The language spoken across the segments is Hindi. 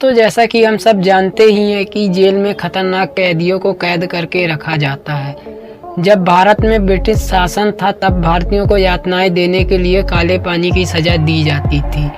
दोस्तों, जैसा कि हम सब जानते ही हैं कि जेल में खतरनाक कैदियों को कैद करके रखा जाता है। जब भारत में ब्रिटिश शासन था तब भारतीयों को यातनाएं देने के लिए काले पानी की सजा दी जाती थी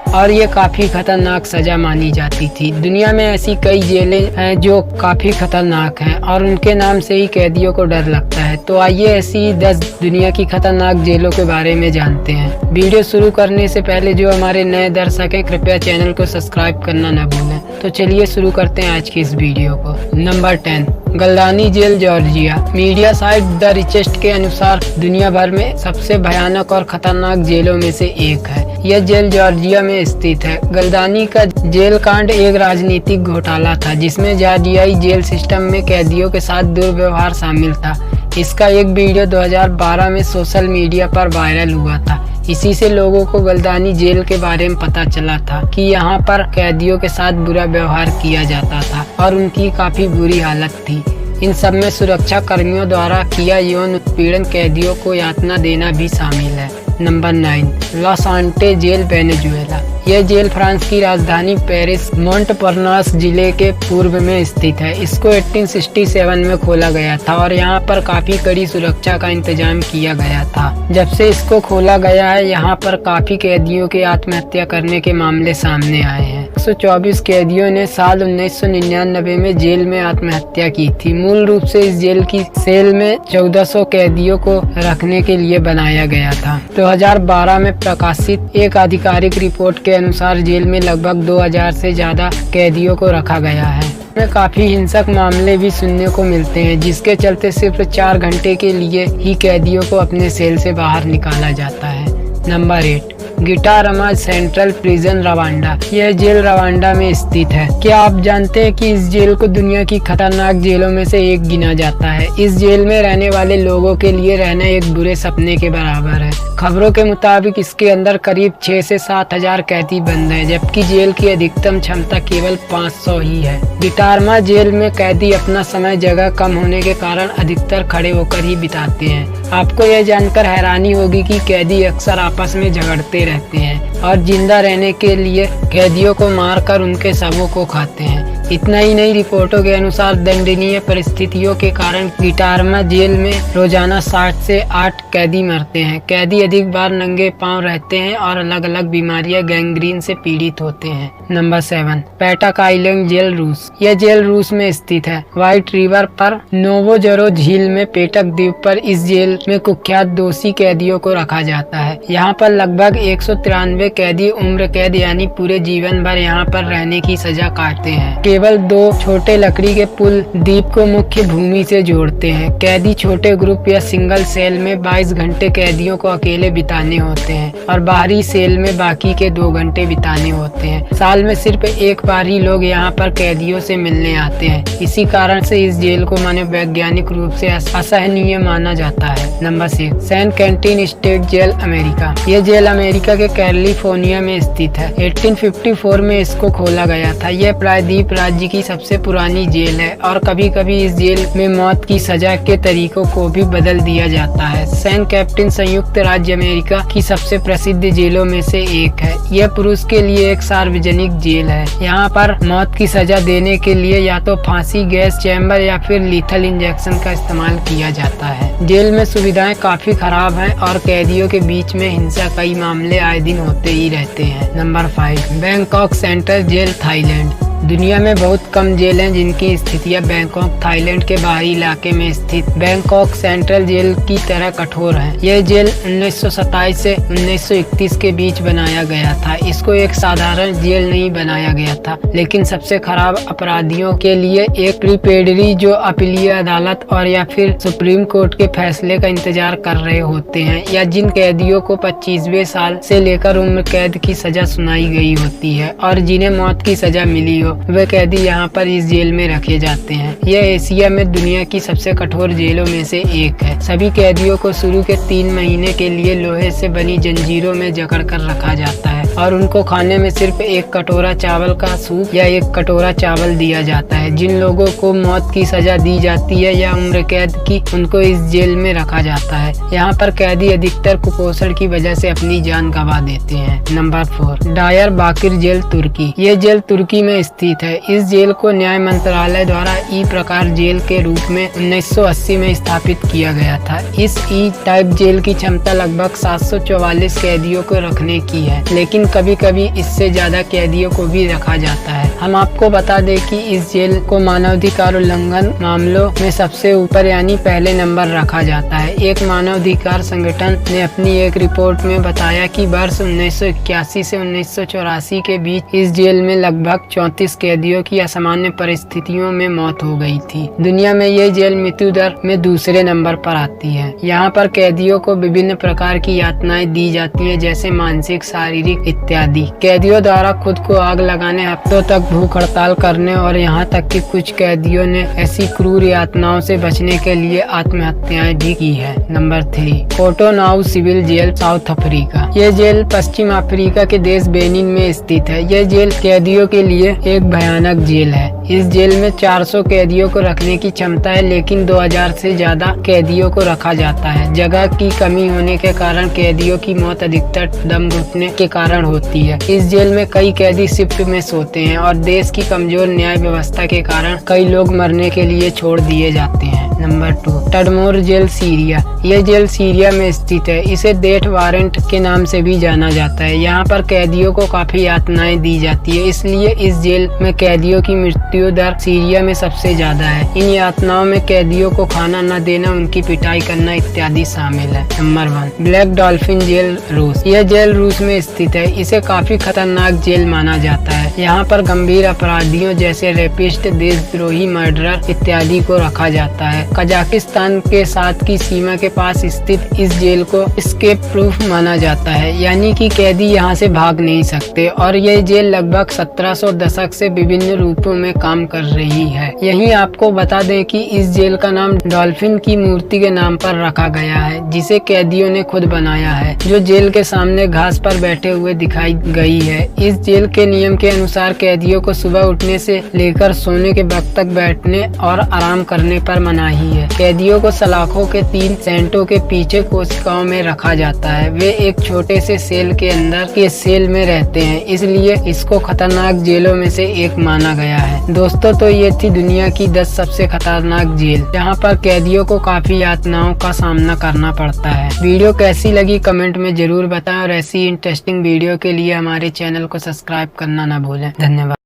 और ये काफ़ी खतरनाक सज़ा मानी जाती थी। दुनिया में ऐसी कई जेलें हैं जो काफ़ी खतरनाक हैं और उनके नाम से ही कैदियों को डर लगता है। तो आइए ऐसी 10 दुनिया की खतरनाक जेलों के बारे में जानते हैं। वीडियो शुरू करने से पहले जो हमारे नए दर्शक हैं, कृपया चैनल को सब्सक्राइब करना न भूलें। तो चलिए शुरू करते हैं आज की इस वीडियो को। Number 10, Gldani jail, Georgia. Media site the richest के अनुसार दुनिया भर में सबसे भयानक और खतरनाक जेलों में से एक है। यह जेल जॉर्जिया में स्थित है। गलदानी का जेल कांड एक राजनीतिक घोटाला था जिसमें जॉर्जियाई जेल सिस्टम में कैदियों के साथ दुर्व्यवहार शामिल था। इसका एक वीडियो 2012 में सोशल मीडिया पर वायरल हुआ था। इसी से लोगों को गलदानी जेल के बारे में पता चला था कि यहाँ पर कैदियों के साथ बुरा व्यवहार किया जाता था और उनकी काफी बुरी हालत थी। इन सब में सुरक्षा कर्मियों द्वारा किया यौन उत्पीड़न, कैदियों को यातना देना भी शामिल है। नंबर 9, लॉस आंटे जेल, वेनेजुएला। यह जेल फ्रांस की राजधानी पेरिस मोंटपर्नास जिले के पूर्व में स्थित है। इसको 1867 में खोला गया था और यहाँ पर काफी कड़ी सुरक्षा का इंतजाम किया गया था। जब से इसको खोला गया है, यहाँ पर काफी कैदियों के आत्महत्या करने के मामले सामने आए हैं। 124 कैदियों ने साल 1999 में जेल में आत्महत्या की थी। मूल रूप से इस जेल की सेल में 1400 कैदियों को रखने के लिए बनाया गया था। 2012 में प्रकाशित एक आधिकारिक रिपोर्ट के अनुसार जेल में लगभग 2000 से ज्यादा कैदियों को रखा गया है। में काफी हिंसक मामले भी सुनने को मिलते हैं, जिसके चलते सिर्फ 4 घंटे के लिए ही कैदियों को अपने सेल से बाहर निकाला जाता है। Number 8, Gitarama central prison, Rwanda. यह जेल रवांडा में स्थित है। क्या आप जानते हैं कि इस जेल को दुनिया की खतरनाक जेलों में से एक गिना जाता है। इस जेल में रहने वाले लोगों के लिए रहना एक बुरे सपने के बराबर है। खबरों के मुताबिक इसके अंदर करीब 6 से 7 हजार कैदी बंद हैं, जबकि जेल की अधिकतम क्षमता केवल 500 ही है। गिटारामा जेल में कैदी अपना समय जगह कम होने के कारण अधिकतर खड़े होकर ही बिताते हैं। आपको यह जानकर हैरानी होगी कि कैदी अक्सर आपस में झगड़ते रहते हैं और जिंदा रहने के लिए कैदियों को मारकर उनके शवों को खाते हैं। इतना ही नहीं, रिपोर्टों के अनुसार दंडनीय परिस्थितियों के कारण गिटारामा जेल में रोजाना 60 से 8 कैदी मरते हैं। कैदी अधिक बार नंगे पांव रहते हैं और अलग अलग बीमारियां गैंग्रीन से पीड़ित होते हैं। नंबर 7, पेटक आइलैंड जेल, रूस। यह जेल रूस में स्थित है। व्हाइट रिवर पर नोवोजरो झील में पेटक द्वीप पर इस जेल में कुख्यात दोषी कैदियों को रखा जाता है। यहाँ पर लगभग 193 कैदी उम्र कैद यानी पूरे जीवन भर यहाँ पर रहने की सजा काटते हैं। केवल 2 छोटे लकड़ी के पुल द्वीप को मुख्य भूमि से जोड़ते हैं। कैदी छोटे ग्रुप या सिंगल सेल में 22 घंटे कैदियों को अकेले बिताने होते हैं और बाहरी सेल में बाकी के 2 घंटे बिताने होते हैं। साल में सिर्फ एक बार ही लोग यहाँ पर कैदियों से मिलने आते हैं। इसी कारण से इस जेल को मनोवैज्ञानिक रूप से असहनीय माना जाता है। Number 6, San Quentin state jail, America. यह जेल अमेरिका के कैलिफोर्निया में स्थित है। 1854 में इसको खोला गया था। यह प्रायद्वीप राज्य की सबसे पुरानी जेल है और कभी कभी इस जेल में मौत की सजा के तरीकों को भी बदल दिया जाता है। सैन क्विंटीन संयुक्त राज्य अमेरिका की सबसे प्रसिद्ध जेलों में से एक है। यह पुरुष के लिए एक सार्वजनिक जेल है। यहाँ पर मौत की सजा देने के लिए या तो फांसी, गैस चैम्बर या फिर लीथल इंजेक्शन का इस्तेमाल किया जाता है। जेल में सुविधाएं काफी खराब हैं और कैदियों के बीच में हिंसा कई मामले आए दिन होते ही रहते हैं। Number 5, Bangkok central jail, Thailand. दुनिया में बहुत कम जेल हैं जिनकी स्थितियां बैंकॉक, थाईलैंड के बाहरी इलाके में स्थित बैंकॉक सेंट्रल जेल की तरह कठोर है। यह जेल 1927 से 1931 के बीच बनाया गया था। इसको एक साधारण जेल नहीं बनाया गया था, लेकिन सबसे खराब अपराधियों के लिए एक प्रीपेडरी जो अपीलीय अदालत और या फिर सुप्रीम कोर्ट के फैसले का इंतजार कर रहे होते हैं, या जिन कैदियों को 25वें साल से लेकर उम्र कैद की सजा सुनाई गई होती है और जिन्हें मौत की सजा मिली हो, वे कैदी यहाँ पर इस जेल में रखे जाते हैं। यह एशिया में दुनिया की सबसे कठोर जेलों में से एक है। सभी कैदियों को शुरू के 3 महीने के लिए लोहे से बनी जंजीरों में जकड़ कर रखा जाता है और उनको खाने में सिर्फ 1 कटोरा चावल का सूप या 1 कटोरा चावल दिया जाता है। जिन लोगों को मौत की सजा दी जाती है या उम्र कैद की, उनको इस जेल में रखा जाता है। यहाँ पर कैदी अधिकतर कुपोषण की वजह से अपनी जान गंवा देते हैं। नंबर 4, डायर बाकिर जेल, तुर्की। ये जेल तुर्की में स्थित है। इस जेल को न्याय मंत्रालय द्वारा ई प्रकार जेल के रूप में 1980 में स्थापित किया गया था। इस ई टाइप जेल की क्षमता लगभग 744 कैदियों को रखने की है, लेकिन कभी कभी इससे ज्यादा कैदियों को भी रखा जाता है। हम आपको बता दें कि इस जेल को मानवाधिकार उल्लंघन मामलों में सबसे ऊपर यानी पहले नंबर रखा जाता है। एक मानवाधिकार संगठन ने अपनी एक रिपोर्ट में बताया कि वर्ष 1981 से 1984 के बीच इस जेल में लगभग 34 कैदियों की असामान्य परिस्थितियों में मौत हो गई थी। दुनिया में ये जेल मृत्यु दर में दूसरे नंबर पर आती है। यहाँ पर कैदियों को विभिन्न प्रकार की यातनाएं दी जाती हैं, जैसे मानसिक, शारीरिक इत्यादि। कैदियों द्वारा खुद को आग लगाने, हफ्तों तक भूख हड़ताल करने और यहाँ तक कि कुछ कैदियों ने ऐसी क्रूर यातनाओं से बचने के लिए आत्महत्याएं भी की है। Number 3, Cotonou civil jail, South Africa. यह जेल पश्चिम अफ्रीका के देश बेनिन में स्थित है। यह जेल कैदियों के लिए एक भयानक जेल है। इस जेल में 400 कैदियों को रखने की क्षमता है, लेकिन 2000 से ज्यादा कैदियों को रखा जाता है। जगह की कमी होने के कारण कैदियों की मौत अधिकतर दम घुटने के कारण होती है। इस जेल में कई कैदी शिफ्ट में सोते हैं और देश की कमजोर न्याय व्यवस्था के कारण कई लोग मरने के लिए छोड़ दिए जाते हैं। Number 2, Tadmor jail, Syria. यह जेल सीरिया में स्थित है। इसे डेथ वारंट के नाम से भी जाना जाता है। यहाँ पर कैदियों को काफी यातनाएं दी जाती है, इसलिए इस जेल में कैदियों की मृत्यु दर सीरिया में सबसे ज्यादा है। इन यातनाओं में कैदियों को खाना न देना, उनकी पिटाई करना इत्यादि शामिल है। नंबर 1, ब्लैक डॉल्फिन जेल, रूस। यह जेल रूस में स्थित है। इसे काफी खतरनाक जेल माना जाता है। यहाँ पर गंभीर अपराधियों जैसे रेपिस्ट, देशद्रोही, मर्डरर इत्यादि को रखा जाता है। कजाकिस्तान के साथ की सीमा के पास स्थित इस जेल को एस्केप प्रूफ माना जाता है, यानी कि कैदी यहाँ से भाग नहीं सकते। और यह जेल लगभग 1700 दशक से विभिन्न रूपों में काम कर रही है। यहीं आपको बता दें कि इस जेल का नाम डॉल्फिन की मूर्ति के नाम पर रखा गया है, जिसे कैदियों ने खुद बनाया है, जो जेल के सामने घास पर बैठे हुए दिखाई गई है। इस जेल के नियम के अनुसार कैदियों को सुबह उठने से लेकर सोने के वक्त तक बैठने और आराम करने पर मनाही है। कैदियों को सलाखों के 3 सेंटों के पीछे कोशिकाओं में रखा जाता है। वे एक छोटे से सेल के अंदर के सेल में रहते हैं, इसलिए इसको खतरनाक जेलों में से एक माना गया है। दोस्तों, तो ये थी दुनिया की 10 सबसे खतरनाक जेल, जहाँ पर कैदियों को काफी यातनाओं का सामना करना पड़ता है। वीडियो कैसी लगी कमेंट में जरूर बताएं और ऐसी इंटरेस्टिंग वीडियो के लिए हमारे चैनल को सब्सक्राइब करना न भूलें। धन्यवाद।